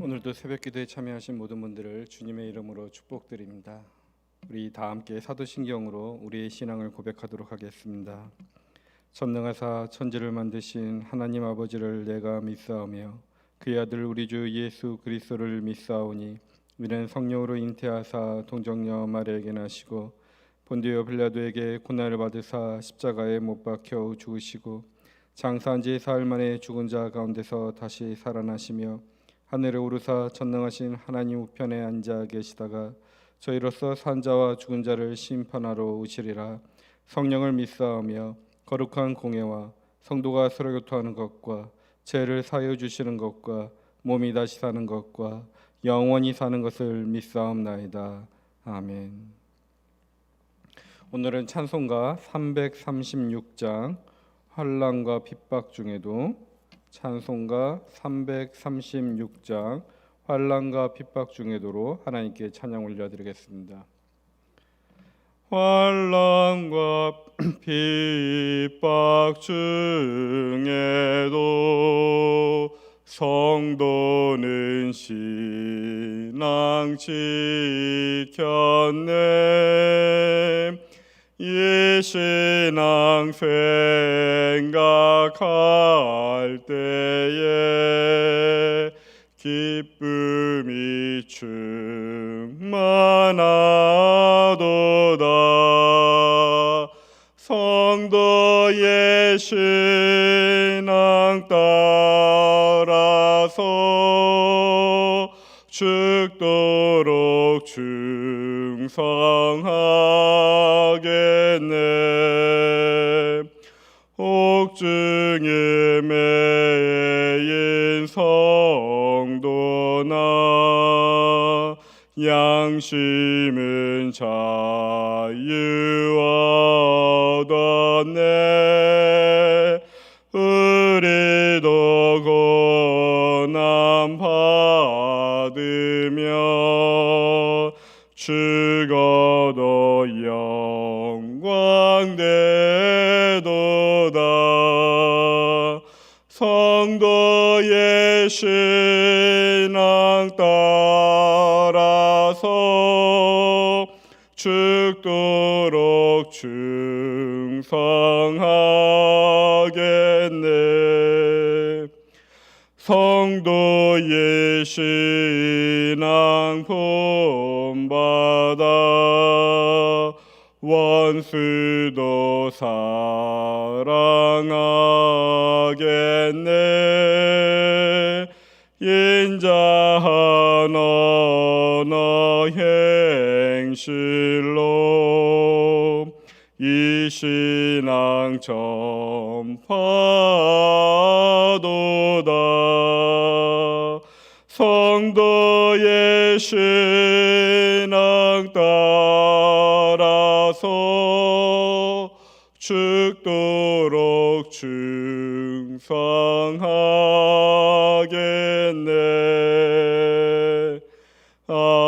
오늘도 새벽기도에 참여하신 모든 분들을 주님의 이름으로 축복드립니다. 우리 다 함께 사도신경으로 우리의 신앙을 고백하도록 하겠습니다. 전능하사 천지를 만드신 하나님 아버지를 내가 믿사오며 그의 아들 우리 주 예수 그리스도를 믿사오니 이는 성령으로 잉태하사 동정녀 마리아에게 나시고 본디오 빌라도에게 고난을 받으사 십자가에 못 박혀 죽으시고 장사한 지 사흘 만에 죽은 자 가운데서 다시 살아나시며 하늘에 오르사 전능하신 하나님 우편에 앉아 계시다가 저희로서 산 자와 죽은 자를 심판하러 오시리라. 성령을 믿사오며 거룩한 공예와 성도가 서로 교통하는 것과 죄를 사하여 주시는 것과 몸이 다시 사는 것과 영원히 사는 것을 믿사옵나이다. 아멘. 오늘은 찬송가 336장 환난과 핍박 중에도 찬송가 336장 환난과 핍박 중에도로 하나님께 찬양 올려드리겠습니다. 환난과 핍박 중에도 성도는 신앙 지켰네. 이 신앙 생각할 때에 기쁨이 충만하도다. 성도의 신앙 따라서 죽도록 충성하겠네. 옥중에 매인 성도나 양심은 자유 얻었네. 우리도 고난 받으며 죽어도 영광 되도다. 성도의 신앙 따라서 죽도록 충성하겠네. 성도의 신앙 본받아 원수도 사랑하겠네. 인자한 언어 행실로 이 신앙 전파도다. 성도의 신앙 따라서 죽도록 충성하겠네. 아멘.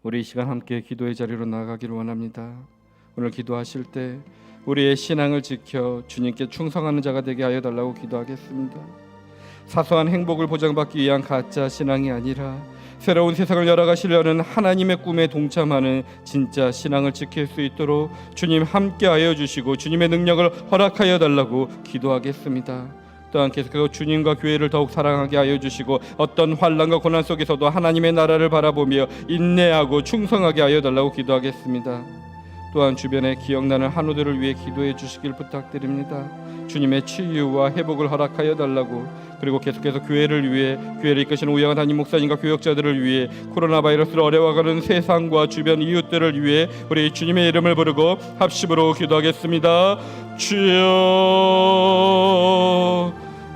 우리 이 시간 함께 기도의 자리로 나아가기를 원합니다. 오늘 기도하실 때 우리의 신앙을 지켜 주님께 충성하는 자가 되게 하여 달라고 기도하겠습니다. 사소한 행복을 보장받기 위한 가짜 신앙이 아니라 새로운 세상을 열어가시려는 하나님의 꿈에 동참하는 진짜 신앙을 지킬 수 있도록 주님 함께하여 주시고 주님의 능력을 허락하여 달라고 기도하겠습니다. 또한 계속해서 주님과 교회를 더욱 사랑하게 하여 주시고 어떤 환난과 고난 속에서도 하나님의 나라를 바라보며 인내하고 충성하게 하여 달라고 기도하겠습니다. 또한 주변에 기억나는 한우들을 위해 기도해 주시길 부탁드립니다. 주님의 치유와 회복을 허락하여 달라고, 그리고 계속해서 교회를 위해, 교회를 이끄시는 우영한 담임 목사님과 교역자들을 위해, 코로나 바이러스를 어려워가는 세상과 주변 이웃들을 위해 우리 주님의 이름을 부르고 합심으로 기도하겠습니다. 주여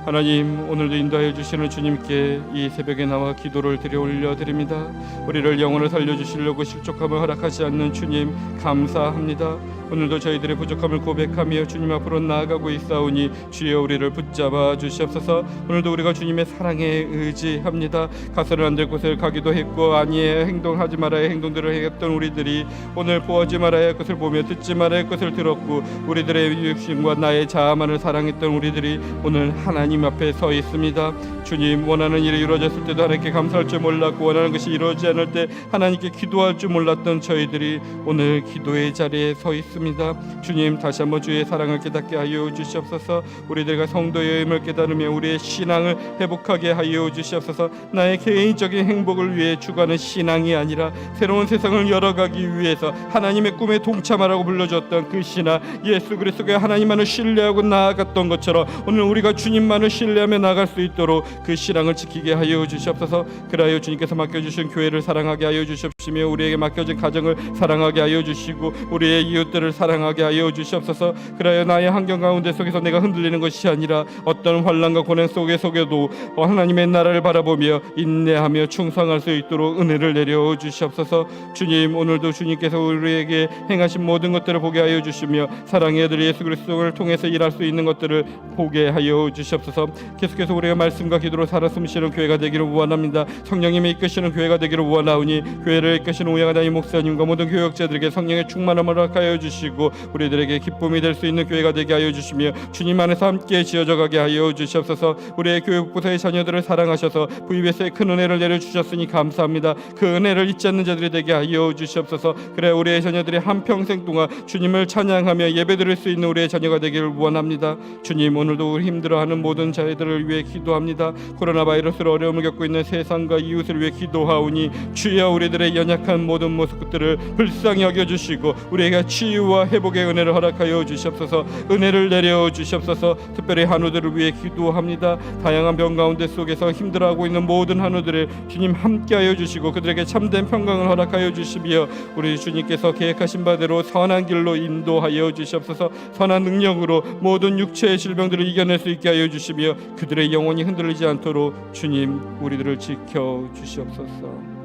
하나님, 오늘도 인도하여 주시는 주님께 이 새벽에 나와 기도를 드려 올려드립니다. 우리를 영혼을 살려주시려고 실족함을 허락하지 않는 주님 감사합니다. 오늘도 저희들의 부족함을 고백하며 주님 앞으로 나아가고 있사오니 주여 우리를 붙잡아 주시옵소서. 오늘도 우리가 주님의 사랑에 의지합니다. 가서는 안 될 곳을 가기도 했고 아니에 행동하지 말아야 할 행동들을 했던 우리들이 오늘 보지 말아야 할 것을 보며 듣지 말아야 할 것을 들었고 우리들의 육신과 나의 자아만을 사랑했던 우리들이 오늘 하나님 앞에 서 있습니다. 주님, 원하는 일이 이루어졌을 때도 하나님께 감사할 줄 몰랐고 원하는 것이 이루어지지 않을 때 하나님께 기도할 줄 몰랐던 저희들이 오늘 기도의 자리에 서 있습니다. 주님, 다시 한번 주의 사랑을 깨닫게 하여 주시옵소서. 우리들과 성도의 힘을 깨달으며 우리의 신앙을 회복하게 하여 주시옵소서. 나의 개인적인 행복을 위해 추구하는 신앙이 아니라 새로운 세상을 열어가기 위해서 하나님의 꿈에 동참하라고 불러줬던 그 신앙, 예수 그리스도의 하나님만을 신뢰하고 나아갔던 것처럼 오늘 우리가 주님만을 신뢰하며 나아갈 수 있도록 그 신앙을 지키게 하여 주시옵소서. 그리하여 주님께서 맡겨주신 교회를 사랑하게 하여 주시옵시며 우리에게 맡겨진 가정을 사랑하게 하여 주시고 우리의 이웃들을 사랑하게 하여 주시옵소서. 그리하여 나의 환경 가운데 속에서 내가 흔들리는 것이 아니라 어떤 환난과 고난 속에도 하나님의 나라를 바라보며 인내하며 충성할 수 있도록 은혜를 내려 주시옵소서. 주님, 오늘도 주님께서 우리에게 행하신 모든 것들을 보게 하여 주시며 사랑의 아들 예수 그리스도를 통해서 일할 수 있는 것들을 보게 하여 주시옵소서. 계속해서 우리가 말씀과 기도로 살아 숨쉬는 교회가 되기를 원합니다. 성령님이 이끄시는 교회가 되기를 원하오니 교회를 이끄시는 우양하다니 목사님과 모든 교역자들에게 성령의 충만함을 허락하여 주시고 우리들에게 기쁨이 될 수 있는 교회가 되게 하여 주시며 주님 안에서 함께 지어져 가게 하여 주시옵소서. 우리의 교육부서의 자녀들을 사랑하셔서 VBS에 큰 은혜를 내려주셨으니 감사합니다. 그 은혜를 잊지 않는 자들이 되게 하여 주시옵소서. 그래 우리의 자녀들이 한평생 동안 주님을 찬양하며 예배드릴 수 있는 우리의 자녀가 되기를 원합니다. 주님, 오늘도 힘들어하는 모든 자들을 위해 기도합니다. 코로나 바이러스로 어려움을 겪고 있는 세상과 이웃을 위해 기도하오니 주여 우리들의 연약한 모든 모습들을 불쌍히 여겨주시고 우리에게 치유와 회복의 은혜를 허락하여 주시옵소서. 은혜를 내려 주시옵소서. 특별히 한우들을 위해 기도합니다. 다양한 병 가운데 속에서 힘들어하고 있는 모든 한우들을 주님 함께하여 주시고 그들에게 참된 평강을 허락하여 주시며 우리 주님께서 계획하신 바대로 선한 길로 인도하여 주시옵소서. 선한 능력으로 모든 육체의 질병들을 이겨낼 수 있게 하여 주시며 그들의 영혼이 흔들리지 않도록 주님 우리들을 지켜 주시옵소서.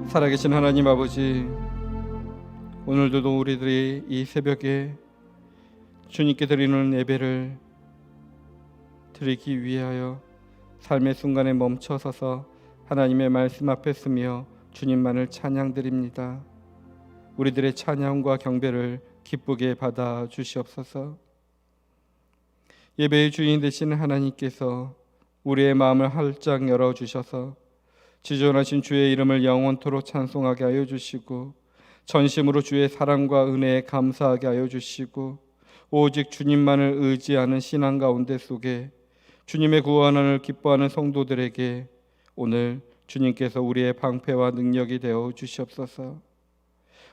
살아계신 하나님 아버지, 오늘도 우리들이 이 새벽에 주님께 드리는 예배를 드리기 위하여 삶의 순간에 멈춰서서 하나님의 말씀 앞에 서며 주님만을 찬양드립니다. 우리들의 찬양과 경배를 기쁘게 받아 주시옵소서. 예배의 주인 되시는 하나님께서 우리의 마음을 활짝 열어주셔서 지존하신 주의 이름을 영원토록 찬송하게 하여 주시고 전심으로 주의 사랑과 은혜에 감사하게 하여 주시고 오직 주님만을 의지하는 신앙 가운데 속에 주님의 구원을 기뻐하는 성도들에게 오늘 주님께서 우리의 방패와 능력이 되어 주시옵소서.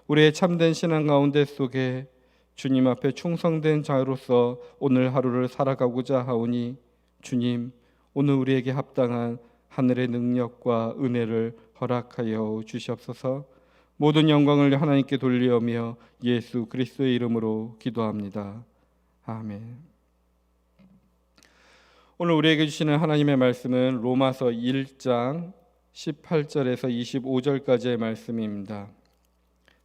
우리의 참된 신앙 가운데 속에 주님 앞에 충성된 자로서 오늘 하루를 살아가고자 하오니 주님, 오늘 우리에게 합당한 하늘의 능력과 은혜를 허락하여 주시옵소서. 모든 영광을 하나님께 돌리오며 예수 그리스도의 이름으로 기도합니다. 아멘. 오늘 우리에게 주시는 하나님의 말씀은 로마서 1장 18절에서 25절까지의 말씀입니다.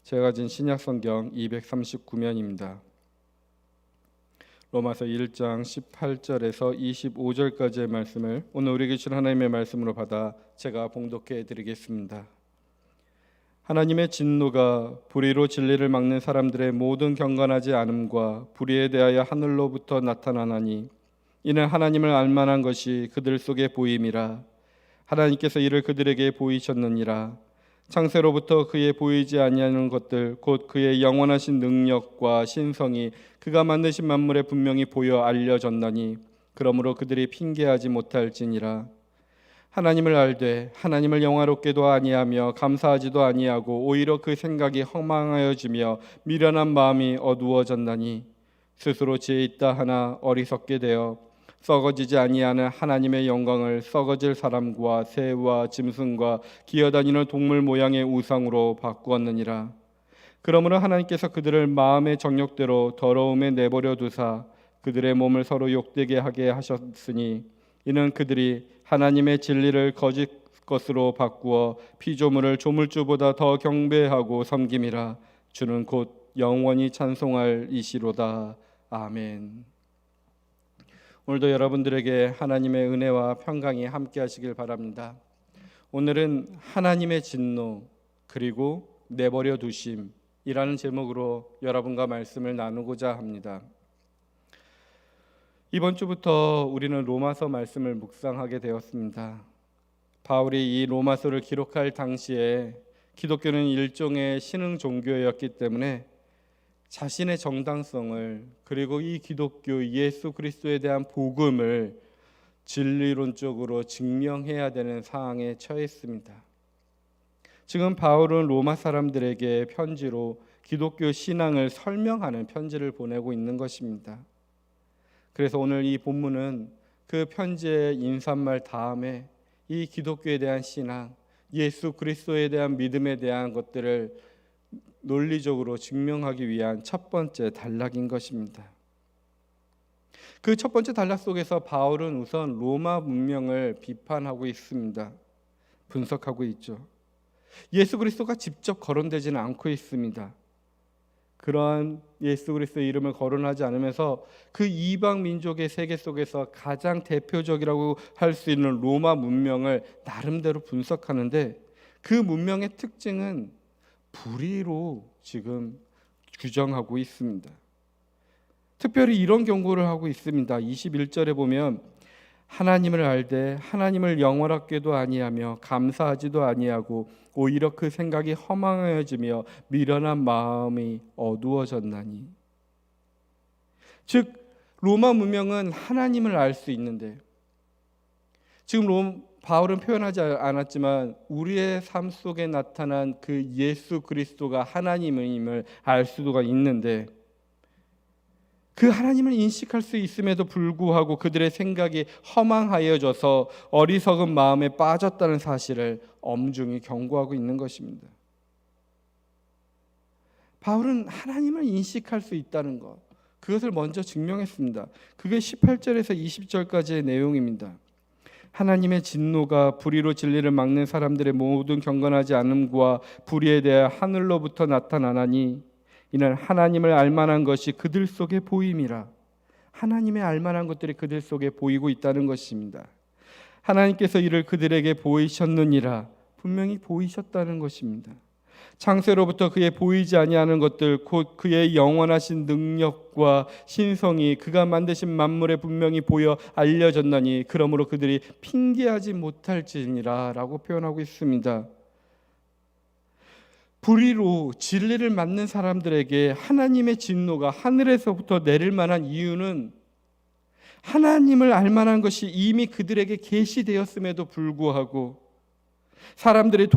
제가 가진 신약성경 239면입니다. 로마서 1장 18절에서 25절까지의 말씀을 오늘 우리에게 주신 하나님의 말씀으로 받아 제가 봉독해 드리겠습니다. 하나님의 진노가 불의로 진리를 막는 사람들의 모든 경건하지 않음과 불의에 대하여 하늘로부터 나타나나니 이는 하나님을 알만한 것이 그들 속에 보임이라. 하나님께서 이를 그들에게 보이셨느니라. 창세로부터 그의 보이지 아니하는 것들 곧 그의 영원하신 능력과 신성이 그가 만드신 만물에 분명히 보여 알려졌나니 그러므로 그들이 핑계하지 못할지니라. 하나님을 알되 하나님을 영화롭게도 아니하며 감사하지도 아니하고 오히려 그 생각이 허망하여지며 미련한 마음이 어두워졌나니 스스로 지혜 있다 하나 어리석게 되어 썩어지지 아니하는 하나님의 영광을 썩어질 사람과 새와 짐승과 기어다니는 동물 모양의 우상으로 바꾸었느니라. 그러므로 하나님께서 그들을 마음의 정욕대로 더러움에 내버려 두사 그 그들의 몸을 서로 욕되게 하게 하셨으니 이는 그들이 하나님의 진리를 거짓 것으로 바꾸어 피조물을 조물주보다 더 경배하고 섬김이라. 주는 곧 영원히 찬송할 이시로다. 아멘. 오늘도 여러분들에게 하나님의 은혜와 평강이 함께 하시길 바랍니다. 오늘은 하나님의 진노 그리고 내버려 두심이라는 제목으로 여러분과 말씀을 나누고자 합니다. 이번 주부터 우리는 로마서 말씀을 묵상하게 되었습니다. 바울이 이 로마서를 기록할 당시에 기독교는 일종의 신흥 종교였기 때문에 자신의 정당성을 그리고 이 기독교 예수 그리스도에 대한 복음을 진리론적으로 증명해야 되는 상황에 처했습니다. 지금 바울은 로마 사람들에게 편지로 기독교 신앙을 설명하는 편지를 보내고 있는 것입니다. 그래서 오늘 이 본문은 그 편지의 인사말 다음에 이 기독교에 대한 신앙, 예수 그리스도에 대한 믿음에 대한 것들을 논리적으로 증명하기 위한 첫 번째 단락인 것입니다. 그 첫 번째 단락 속에서 바울은 우선 로마 문명을 비판하고 있습니다. 분석하고 있죠. 예수 그리스도가 직접 거론되지는 않고 있습니다. 그러한 예수 그리스도의 이름을 거론하지 않으면서 그 이방 민족의 세계 속에서 가장 대표적이라고 할 수 있는 로마 문명을 나름대로 분석하는데 그 문명의 특징은 불의로 지금 규정하고 있습니다. 특별히 이런 경고를 하고 있습니다. 21절에 보면 하나님을 알되 하나님을 영원하게도 아니하며 감사하지도 아니하고 오히려 그 생각이 허망해지며 미련한 마음이 어두워졌나니. 즉 로마 문명은 하나님을 알 수 있는데 지금 바울은 표현하지 않았지만 우리의 삶 속에 나타난 그 예수 그리스도가 하나님임을 알 수가 있는데 그 하나님을 인식할 수 있음에도 불구하고 그들의 생각이 허망하여져서 어리석은 마음에 빠졌다는 사실을 엄중히 경고하고 있는 것입니다. 바울은 하나님을 인식할 수 있다는 것, 그것을 먼저 증명했습니다. 그게 18절에서 20절까지의 내용입니다. 하나님의 진노가 불의로 진리를 막는 사람들의 모든 경건하지 않음과 불의에 대해 하늘로부터 나타나나니 이는 하나님을 알만한 것이 그들 속에 보임이라. 하나님의 알만한 것들이 그들 속에 보이고 있다는 것입니다. 하나님께서 이를 그들에게 보이셨느니라. 분명히 보이셨다는 것입니다. 창세로부터 그의 보이지 아니하는 것들 곧 그의 영원하신 능력과 신성이 그가 만드신 만물에 분명히 보여 알려졌나니 그러므로 그들이 핑계하지 못할지니라 라고 표현하고 있습니다. 불의로 진리를 막는 사람들에게 하나님의 진노가 하늘에서부터 내릴 만한 이유는 하나님을 알 만한 것이 이미 그들에게 계시되었음에도 불구하고 사람들이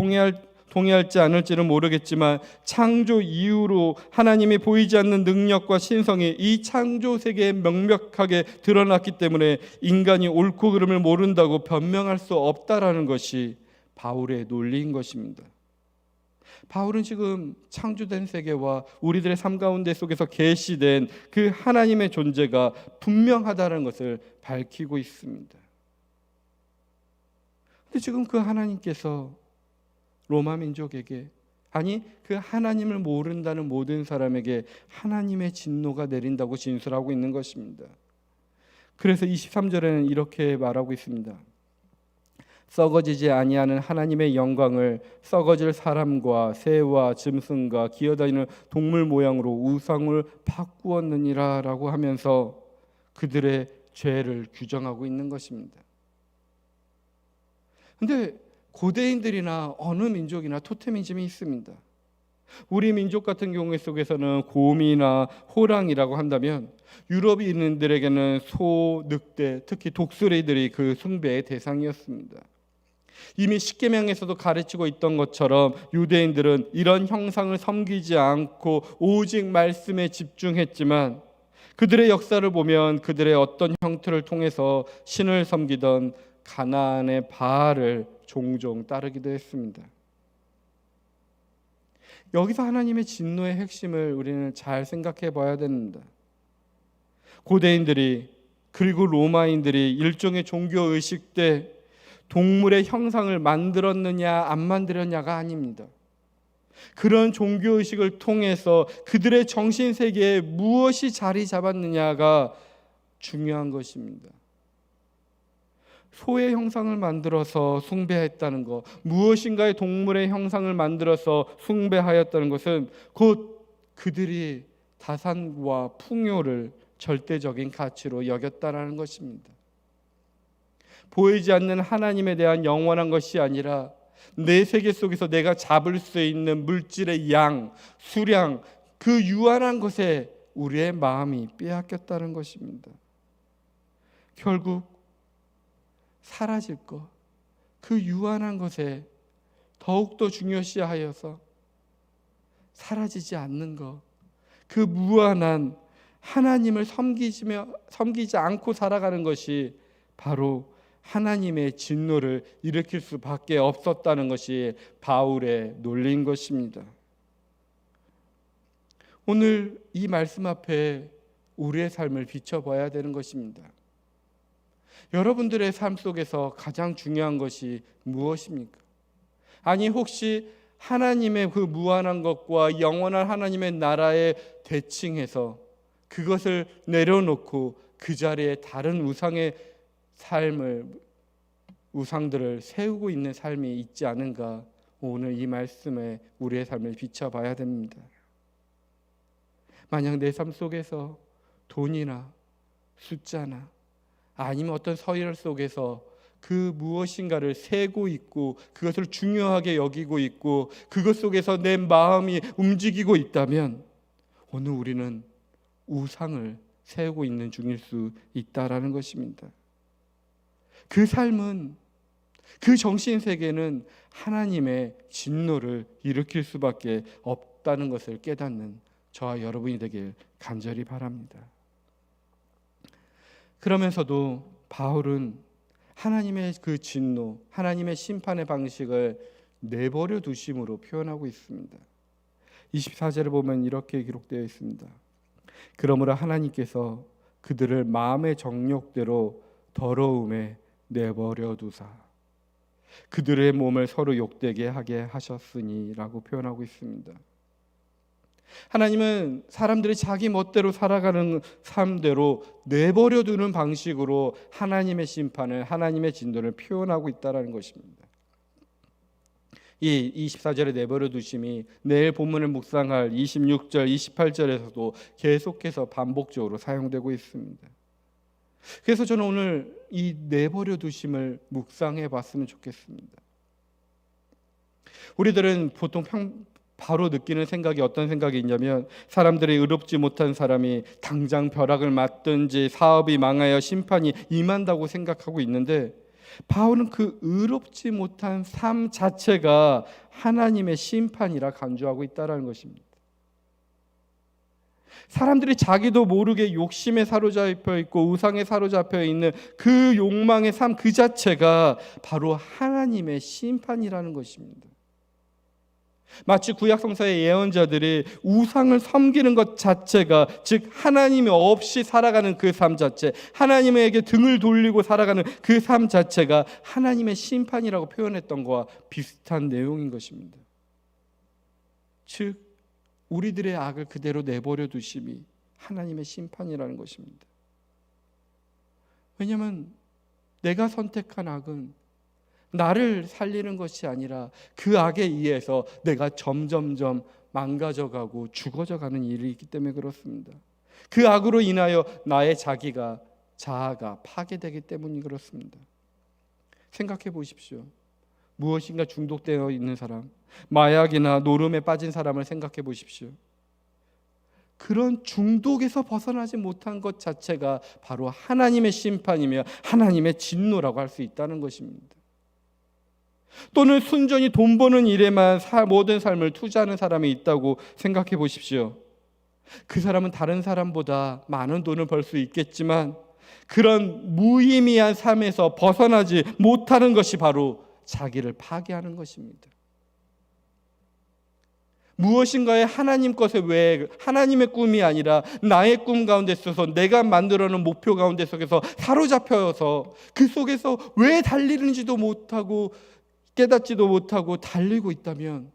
동의할지 않을지는 모르겠지만 창조 이후로 하나님이 보이지 않는 능력과 신성이 이 창조 세계에 명백하게 드러났기 때문에 인간이 옳고 그름을 모른다고 변명할 수 없다라는 것이 바울의 논리인 것입니다. 바울은 지금 창조된 세계와 우리들의 삶 가운데 속에서 계시된 그 하나님의 존재가 분명하다는 것을 밝히고 있습니다. 근데 지금 그 하나님께서 로마 민족에게, 아니 그 하나님을 모른다는 모든 사람에게 하나님의 진노가 내린다고 진술하고 있는 것입니다. 그래서 23절에는 이렇게 말하고 있습니다. 썩어지지 아니하는 하나님의 영광을 썩어질 사람과 새와 짐승과 기어다니는 동물 모양으로 우상을 바꾸었느니라 라고 하면서 그들의 죄를 규정하고 있는 것입니다. 그런데 고대인들이나 어느 민족이나 토테미즘이 있습니다. 우리 민족 같은 경우 속에서는 곰이나 호랑이라고 한다면 유럽인들에게는 소, 늑대, 특히 독수리들이 그 숭배의 대상이었습니다. 이미 십계명에서도 가르치고 있던 것처럼 유대인들은 이런 형상을 섬기지 않고 오직 말씀에 집중했지만 그들의 역사를 보면 그들의 어떤 형태를 통해서 신을 섬기던 가나안의 바알을 종종 따르기도 했습니다. 여기서 하나님의 진노의 핵심을 우리는 잘 생각해 봐야 됩니다. 고대인들이 그리고 로마인들이 일종의 종교의식 때 동물의 형상을 만들었느냐 안 만들었냐가 아닙니다. 그런 종교의식을 통해서 그들의 정신세계에 무엇이 자리 잡았느냐가 중요한 것입니다. 소의 형상을 만들어서 숭배했다는 것, 무엇인가의 동물의 형상을 만들어서 숭배하였다는 것은 곧 그들이 다산과 풍요를 절대적인 가치로 여겼다는 것입니다. 보이지 않는 하나님에 대한 영원한 것이 아니라 내 세계 속에서 내가 잡을 수 있는 물질의 양, 수량, 그 유한한 것에 우리의 마음이 빼앗겼다는 것입니다. 결국 사라질 것, 그 유한한 것에 더욱더 중요시하여서 사라지지 않는 것, 그 무한한 하나님을 섬기지 않고 살아가는 것이 바로 하나님의 진노를 일으킬 수밖에 없었다는 것이 바울의 논리인 것입니다. 오늘 이 말씀 앞에 우리의 삶을 비춰봐야 되는 것입니다. 여러분들의 삶 속에서 가장 중요한 것이 무엇입니까? 아니 혹시 하나님의 그 무한한 것과 영원한 하나님의 나라에 대칭해서 그것을 내려놓고 그 자리에 다른 우상들을 세우고 있는 삶이 있지 않은가? 오늘 이 말씀에 우리의 삶을 비춰봐야 됩니다. 만약 내 삶 속에서 돈이나 숫자나 아니면 어떤 서열 속에서 그 무엇인가를 세고 있고 그것을 중요하게 여기고 있고 그것 속에서 내 마음이 움직이고 있다면 오늘 우리는 우상을 세우고 있는 중일 수 있다라는 것입니다. 그 삶은, 그 정신세계는 하나님의 진노를 일으킬 수밖에 없다는 것을 깨닫는 저와 여러분이 되길 간절히 바랍니다. 그러면서도 바울은 하나님의 그 진노, 하나님의 심판의 방식을 내버려 두심으로 표현하고 있습니다. 24절을 보면 이렇게 기록되어 있습니다. 그러므로 하나님께서 그들을 마음의 정욕대로 더러움에 내버려 두사 그들의 몸을 서로 욕되게 하게 하셨으니 라고 표현하고 있습니다. 하나님은 사람들이 자기 멋대로 살아가는 삶대로 내버려 두는 방식으로 하나님의 심판을, 하나님의 진노를 표현하고 있다는 것입니다. 이 24절의 내버려 두심이 내일 본문을 묵상할 26절, 28절에서도 계속해서 반복적으로 사용되고 있습니다. 그래서 저는 오늘 이 내버려 두심을 묵상해 봤으면 좋겠습니다. 우리들은 보통 바로 느끼는 생각이 어떤 생각이 있냐면 사람들이 의롭지 못한 사람이 당장 벼락을 맞든지 사업이 망하여 심판이 임한다고 생각하고 있는데 바울은 그 의롭지 못한 삶 자체가 하나님의 심판이라 간주하고 있다는 것입니다. 사람들이 자기도 모르게 욕심에 사로잡혀 있고 우상에 사로잡혀 있는 그 욕망의 삶 그 자체가 바로 하나님의 심판이라는 것입니다. 마치 구약성서의 예언자들이 우상을 섬기는 것 자체가, 즉 하나님이 없이 살아가는 그 삶 자체, 하나님에게 등을 돌리고 살아가는 그 삶 자체가 하나님의 심판이라고 표현했던 것과 비슷한 내용인 것입니다. 즉 우리들의 악을 그대로 내버려 두심이 하나님의 심판이라는 것입니다. 왜냐하면 내가 선택한 악은 나를 살리는 것이 아니라 그 악에 의해서 내가 점점점 망가져가고 죽어져가는 일이 있기 때문에 그렇습니다. 그 악으로 인하여 나의 자아가 파괴되기 때문이 그렇습니다. 생각해 보십시오. 무엇인가 중독되어 있는 사람, 마약이나 노름에 빠진 사람을 생각해 보십시오. 그런 중독에서 벗어나지 못한 것 자체가 바로 하나님의 심판이며 하나님의 진노라고 할 수 있다는 것입니다. 또는 순전히 돈 버는 일에만 모든 삶을 투자하는 사람이 있다고 생각해 보십시오. 그 사람은 다른 사람보다 많은 돈을 벌 수 있겠지만 그런 무의미한 삶에서 벗어나지 못하는 것이 바로 자기를 파괴하는 것입니다. 무엇인가의 하나님 것에 왜 하나님의 꿈이 아니라 나의 꿈 가운데 있어서 내가 만들어 놓은 목표 가운데 속에서 사로잡혀서 그 속에서 왜 달리는지도 못하고 깨닫지도 못하고 달리고 있다면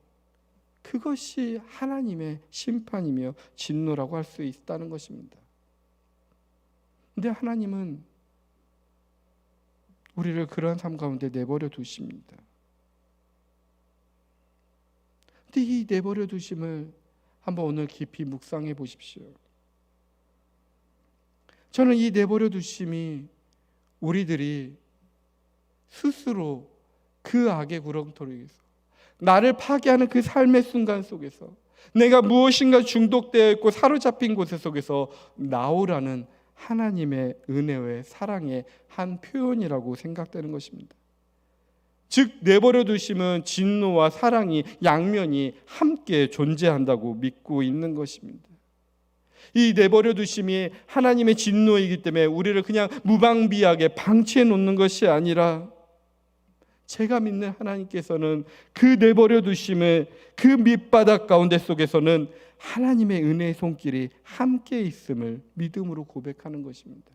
그것이 하나님의 심판이며 진노라고 할 수 있다는 것입니다. 근데 하나님은 우리를 그러한 삶 가운데 내버려 두십니다. 근데 이 내버려 두심을 한번 오늘 깊이 묵상해 보십시오. 저는 이 내버려 두심이 우리들이 스스로 그 악의 구렁텅이에서 나를 파괴하는 그 삶의 순간 속에서 내가 무엇인가 중독되어 있고 사로잡힌 곳 속에서 나오라는 하나님의 은혜와 사랑의 한 표현이라고 생각되는 것입니다. 즉 내버려 두심은 진노와 사랑이 양면이 함께 존재한다고 믿고 있는 것입니다. 이 내버려 두심이 하나님의 진노이기 때문에 우리를 그냥 무방비하게 방치해 놓는 것이 아니라 제가 믿는 하나님께서는 그 내버려 두심의 그 밑바닥 가운데 속에서는 하나님의 은혜의 손길이 함께 있음을 믿음으로 고백하는 것입니다.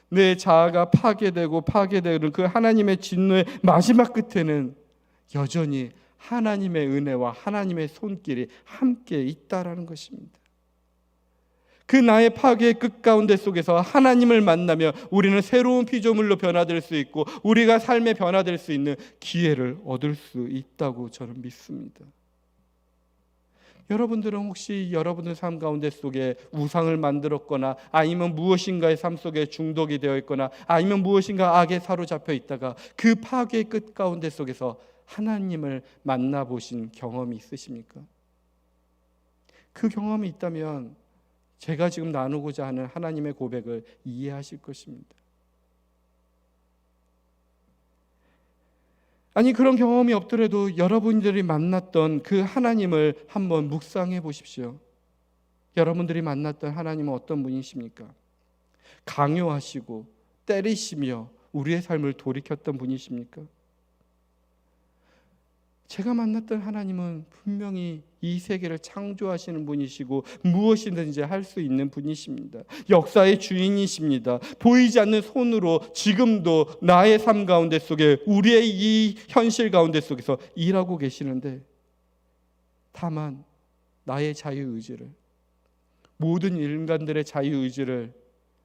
내 자아가 파괴되는 그 하나님의 진노의 마지막 끝에는 여전히 하나님의 은혜와 하나님의 손길이 함께 있다라는 것입니다. 그 나의 파괴의 끝 가운데 속에서 하나님을 만나며 우리는 새로운 피조물로 변화될 수 있고 우리가 삶에 변화될 수 있는 기회를 얻을 수 있다고 저는 믿습니다. 여러분들은 혹시 여러분의 삶 가운데 속에 우상을 만들었거나 아니면 무엇인가의 삶 속에 중독이 되어 있거나 아니면 무엇인가 악에 사로잡혀 있다가 그 파괴의 끝 가운데 속에서 하나님을 만나보신 경험이 있으십니까? 그 경험이 있다면 제가 지금 나누고자 하는 하나님의 고백을 이해하실 것입니다. 아니 그런 경험이 없더라도 여러분들이 만났던 그 하나님을 한번 묵상해 보십시오. 여러분들이 만났던 하나님은 어떤 분이십니까? 강요하시고 때리시며 우리의 삶을 돌이켰던 분이십니까? 제가 만났던 하나님은 분명히 이 세계를 창조하시는 분이시고 무엇이든지 할 수 있는 분이십니다. 역사의 주인이십니다. 보이지 않는 손으로 지금도 나의 삶 가운데 속에 우리의 이 현실 가운데 속에서 일하고 계시는데 다만 나의 자유의지를 모든 인간들의 자유의지를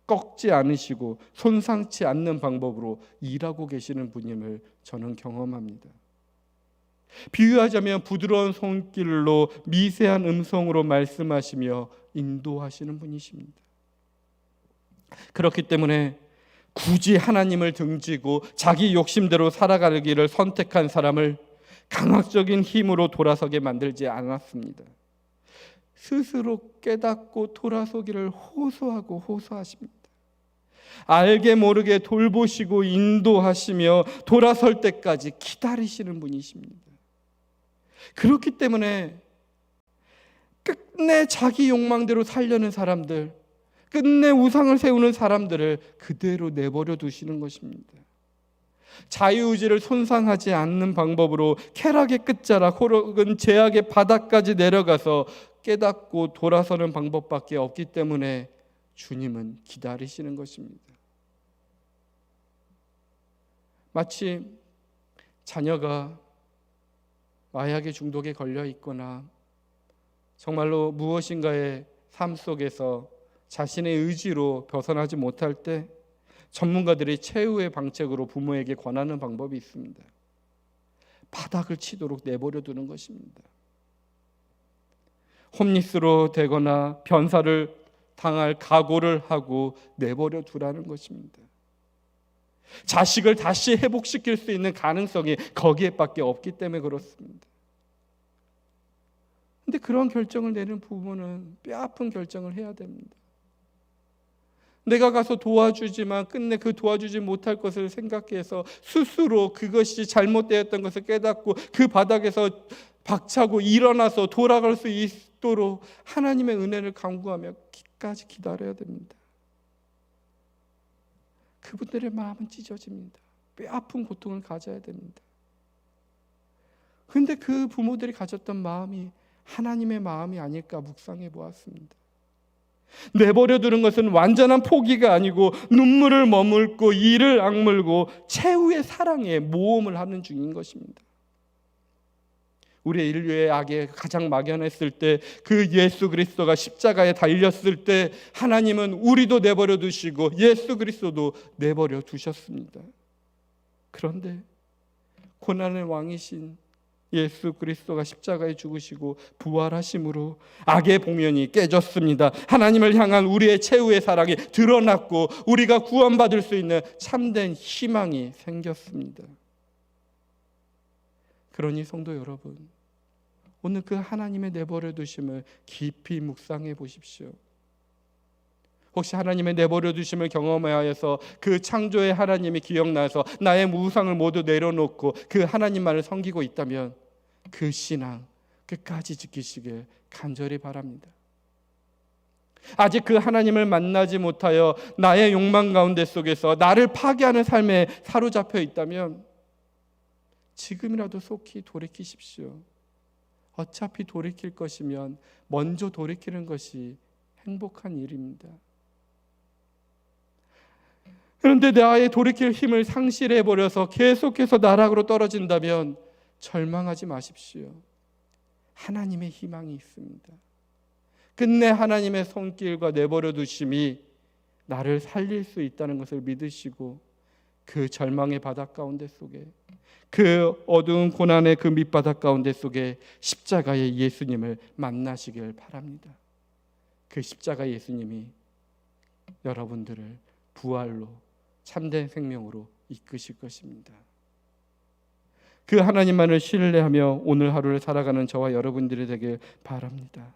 꺾지 않으시고 손상치 않는 방법으로 일하고 계시는 분임을 저는 경험합니다. 비유하자면 부드러운 손길로 미세한 음성으로 말씀하시며 인도하시는 분이십니다. 그렇기 때문에 굳이 하나님을 등지고 자기 욕심대로 살아가기를 선택한 사람을 강압적인 힘으로 돌아서게 만들지 않았습니다. 스스로 깨닫고 돌아서기를 호소하십니다. 알게 모르게 돌보시고 인도하시며 돌아설 때까지 기다리시는 분이십니다. 그렇기 때문에 끝내 자기 욕망대로 살려는 사람들, 끝내 우상을 세우는 사람들을 그대로 내버려 두시는 것입니다. 자유의지를 손상하지 않는 방법으로 쾌락의 끝자락 혹은 제약의 바닥까지 내려가서 깨닫고 돌아서는 방법밖에 없기 때문에 주님은 기다리시는 것입니다. 마치 자녀가 마약의 중독에 걸려 있거나 정말로 무엇인가의 삶 속에서 자신의 의지로 벗어나지 못할 때 전문가들이 최후의 방책으로 부모에게 권하는 방법이 있습니다. 바닥을 치도록 내버려 두는 것입니다. 홈리스로 되거나 변사를 당할 각오를 하고 내버려 두라는 것입니다. 자식을 다시 회복시킬 수 있는 가능성이 거기에밖에 없기 때문에 그렇습니다. 근데 그런 결정을 내는 부모는 뼈아픈 결정을 해야 됩니다. 내가 가서 도와주지만 끝내 그 도와주지 못할 것을 생각해서 스스로 그것이 잘못되었던 것을 깨닫고 그 바닥에서 박차고 일어나서 돌아갈 수 있도록 하나님의 은혜를 간구하며 끝까지 기다려야 됩니다. 그분들의 마음은 찢어집니다. 뼈아픈 고통을 가져야 됩니다. 그런데 그 부모들이 가졌던 마음이 하나님의 마음이 아닐까 묵상해 보았습니다. 내버려 두는 것은 완전한 포기가 아니고 눈물을 머물고 이를 악물고 최후의 사랑에 모험을 하는 중인 것입니다. 우리의 인류의 악에 가장 막연했을 때, 그 예수 그리스도가 십자가에 달렸을 때 하나님은 우리도 내버려 두시고 예수 그리스도도 내버려 두셨습니다. 그런데 고난의 왕이신 예수 그리스도가 십자가에 죽으시고 부활하심으로 악의 봉연이 깨졌습니다. 하나님을 향한 우리의 최후의 사랑이 드러났고 우리가 구원받을 수 있는 참된 희망이 생겼습니다. 그러니 성도 여러분, 오늘 그 하나님의 내버려 두심을 깊이 묵상해 보십시오. 혹시 하나님의 내버려 두심을 경험하여서 그 창조의 하나님이 기억나서 나의 우상을 모두 내려놓고 그 하나님만을 섬기고 있다면 그 신앙 끝까지 지키시길 간절히 바랍니다. 아직 그 하나님을 만나지 못하여 나의 욕망 가운데 속에서 나를 파괴하는 삶에 사로잡혀 있다면 지금이라도 속히 돌이키십시오. 어차피 돌이킬 것이면 먼저 돌이키는 것이 행복한 일입니다. 그런데 나의 돌이킬 힘을 상실해버려서 계속해서 나락으로 떨어진다면 절망하지 마십시오. 하나님의 희망이 있습니다. 끝내 하나님의 손길과 내버려 두심이 나를 살릴 수 있다는 것을 믿으시고 그 절망의 바닥 가운데 속에, 그 어두운 고난의 그 밑바닥 가운데 속에 십자가의 예수님을 만나시길 바랍니다. 그 십자가 예수님이 여러분들을 부활로 참된 생명으로 이끄실 것입니다. 그 하나님만을 신뢰하며 오늘 하루를 살아가는 저와 여러분들이 되길 바랍니다.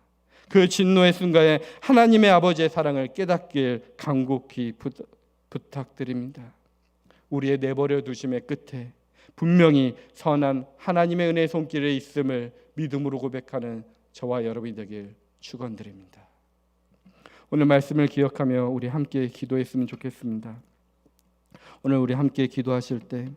그 진노의 순간에 하나님의 아버지의 사랑을 깨닫길 간곡히 부탁드립니다. 우리의 내버려 두심의 끝에 분명히 선한 하나님의 은혜의 손길에 있음을 믿음으로 고백하는 저와 여러분이 되길 축원드립니다. 오늘 말씀을 기억하며 우리 함께 기도했으면 좋겠습니다. 오늘 우리 함께 기도하실 때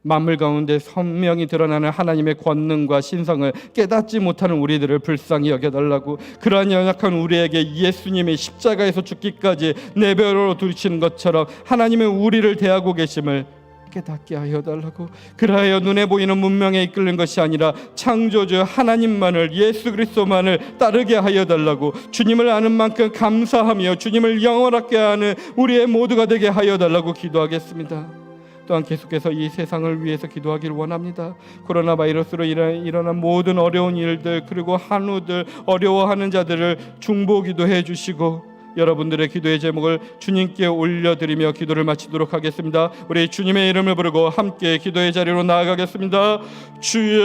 만물 가운데 선명히 드러나는 하나님의 권능과 신성을 깨닫지 못하는 우리들을 불쌍히 여겨달라고, 그러한 연약한 우리에게 예수님의 십자가에서 죽기까지 내버려 두시는 것처럼 하나님의 우리를 대하고 계심을 깨닫게 하여 달라고, 그러하여 눈에 보이는 문명에 이끌린 것이 아니라 창조주 하나님만을, 예수 그리스도만을 따르게 하여 달라고, 주님을 아는 만큼 감사하며 주님을 영원하게 하는 우리의 모두가 되게 하여 달라고 기도하겠습니다. 또한 계속해서 이 세상을 위해서 기도하기를 원합니다. 코로나 바이러스로 일어난 모든 어려운 일들, 그리고 한우들, 어려워하는 자들을 중보기도 해주시고 여러분들의 기도의 제목을 주님께 올려드리며 기도를 마치도록 하겠습니다. 우리 주님의 이름을 부르고 함께 기도의 자리로 나아가겠습니다. 주여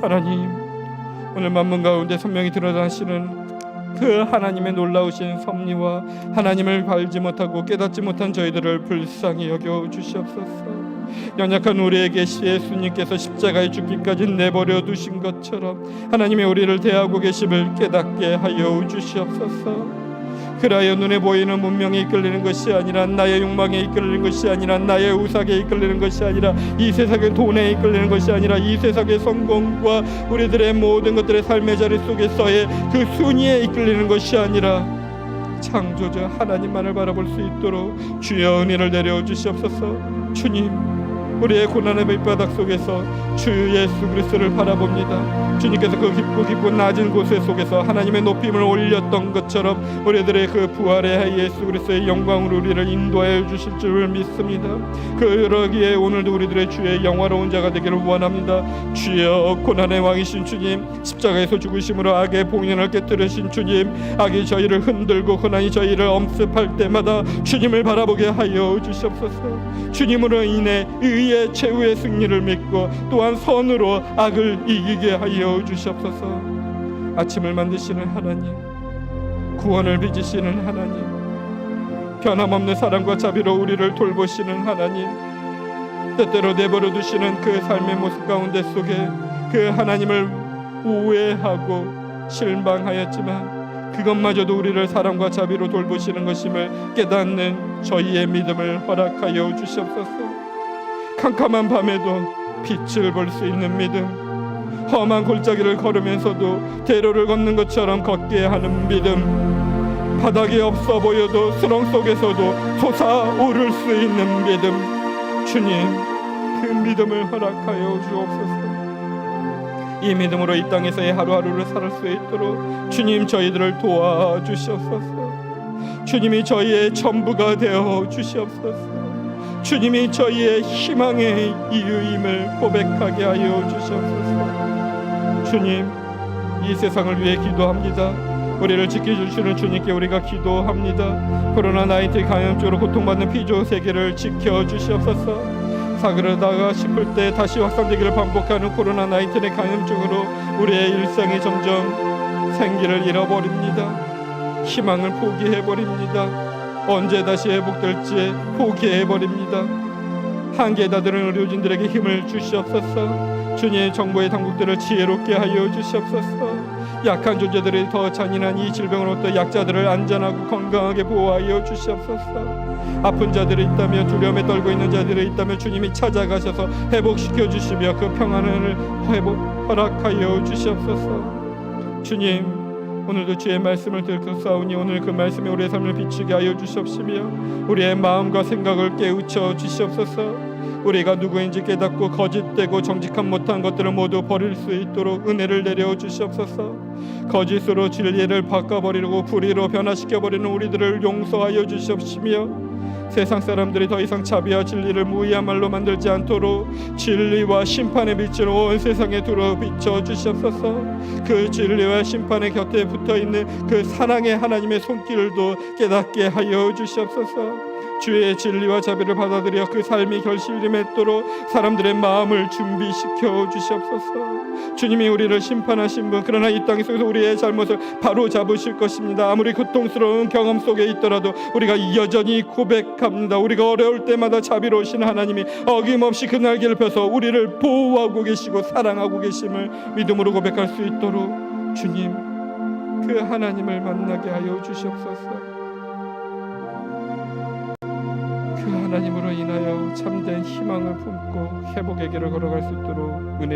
하나님, 오늘 만문 가운데 선명히 드러나시는 그 하나님의 놀라우신 섭리와 하나님을 알지 못하고 깨닫지 못한 저희들을 불쌍히 여겨 주시옵소서. 연약한 우리에게 예수님께서 십자가에 죽기까지 내버려 두신 것처럼 하나님의 우리를 대하고 계심을 깨닫게 하여 주시옵소서. 그라여 눈에 보이는 문명에 이끌리는 것이 아니라, 나의 욕망에 이끌리는 것이 아니라, 나의 우상에 이끌리는 것이 아니라, 이 세상의 돈에 이끌리는 것이 아니라, 이 세상의 성공과 우리들의 모든 것들의 삶의 자리 속에서의 그 순위에 이끌리는 것이 아니라 창조주 하나님만을 바라볼 수 있도록 주여 은혜를 내려 주시옵소서. 주님, 우리의 고난의 밑바닥 속에서 주 예수 그리스도를 바라봅니다. 주님께서 그 깊고 낮은 곳의 속에서 하나님의 높임을 올렸던 것처럼 우리들의 그 부활의 예수 그리스도의 영광으로 우리를 인도하여 주실 줄 믿습니다. 그러기에 오늘도 우리들의 주의 영화로운 자가 되기를 원합니다. 주여, 고난의 왕이신 주님, 십자가에서 죽으심으로 악의 봉연을 깨뜨리신 주님, 악이 저희를 흔들고 고난이 저희를 엄습할 때마다 주님을 바라보게 하여 주시옵소서. 주님으로 인해 의의 최후의 승리를 믿고 또한 선으로 악을 이기게 하여 주시옵소서. 아침을 만드시는 하나님, 구원을 빚으시는 하나님, 변함없는 사랑과 자비로 우리를 돌보시는 하나님, 때때로 내버려 두시는 그 삶의 모습 가운데 속에 그 하나님을 오해하고 실망하였지만 그것마저도 우리를 사랑과 자비로 돌보시는 것임을 깨닫는 저희의 믿음을 허락하여 주시옵소서. 캄캄한 밤에도 빛을 볼 수 있는 믿음, 험한 골짜기를 걸으면서도 대로를 걷는 것처럼 걷게 하는 믿음, 바닥이 없어 보여도 수렁 속에서도 솟아오를 수 있는 믿음, 주님 그 믿음을 허락하여 주옵소서. 이 믿음으로 이 땅에서의 하루하루를 살 수 있도록 주님 저희들을 도와주시옵소서. 주님이 저희의 전부가 되어 주시옵소서. 주님이 저희의 희망의 이유임을 고백하게 하여 주시옵소서. 주님, 이 세상을 위해 기도합니다. 우리를 지켜주시는 주님께 우리가 기도합니다. 코로나19 감염증으로 고통받는 피조 세계를 지켜주시옵소서. 사그러다가 싶을 때 다시 확산되기를 반복하는 코로나19의 감염증으로 우리의 일상이 점점 생기를 잃어버립니다. 희망을 포기해버립니다. 언제 다시 회복될지 포기해버립니다. 한계에 다다른 의료진들에게 힘을 주시옵소서. 주님의 정부의 당국들을 지혜롭게 하여 주시옵소서. 약한 존재들이 더 잔인한 이 질병으로부터 약자들을 안전하고 건강하게 보호하여 주시옵소서. 아픈 자들이 있다며 두려움에 떨고 있는 자들이 있다며 주님이 찾아가셔서 회복시켜 주시며 그 평안을 허락하여 주시옵소서. 주님, 오늘도 주의 말씀을 듣사오니 오늘 그 말씀이 우리의 삶을 비추게 하여 주시옵시며 우리의 마음과 생각을 깨우쳐 주시옵소서. 우리가 누구인지 깨닫고 거짓되고 정직한 못한 것들을 모두 버릴 수 있도록 은혜를 내려 주시옵소서. 거짓으로 진리를 바꿔버리고 불의로 변화시켜버리는 우리들을 용서하여 주시옵시며 세상 사람들이 더 이상 자비와 진리를 무의한 말로 만들지 않도록 진리와 심판의 빛을 온 세상에 두루 비춰 주시옵소서. 그 진리와 심판의 곁에 붙어있는 그 사랑의 하나님의 손길도 깨닫게 하여 주시옵소서. 주의 진리와 자비를 받아들여 그 삶이 결실이 맺도록 사람들의 마음을 준비시켜 주시옵소서. 주님이 우리를 심판하신 분, 그러나 이 땅 속에서 우리의 잘못을 바로 잡으실 것입니다. 아무리 고통스러운 경험 속에 있더라도 우리가 여전히 고백합니다. 우리가 어려울 때마다 자비로우신 하나님이 어김없이 그 날개를 펴서 우리를 보호하고 계시고 사랑하고 계심을 믿음으로 고백할 수 있도록 주님 그 하나님을 만나게 하여 주시옵소서. 그 하나님으로 인하여 참된 희망을 품고 회복의 길을 걸어갈 수 있도록 은혜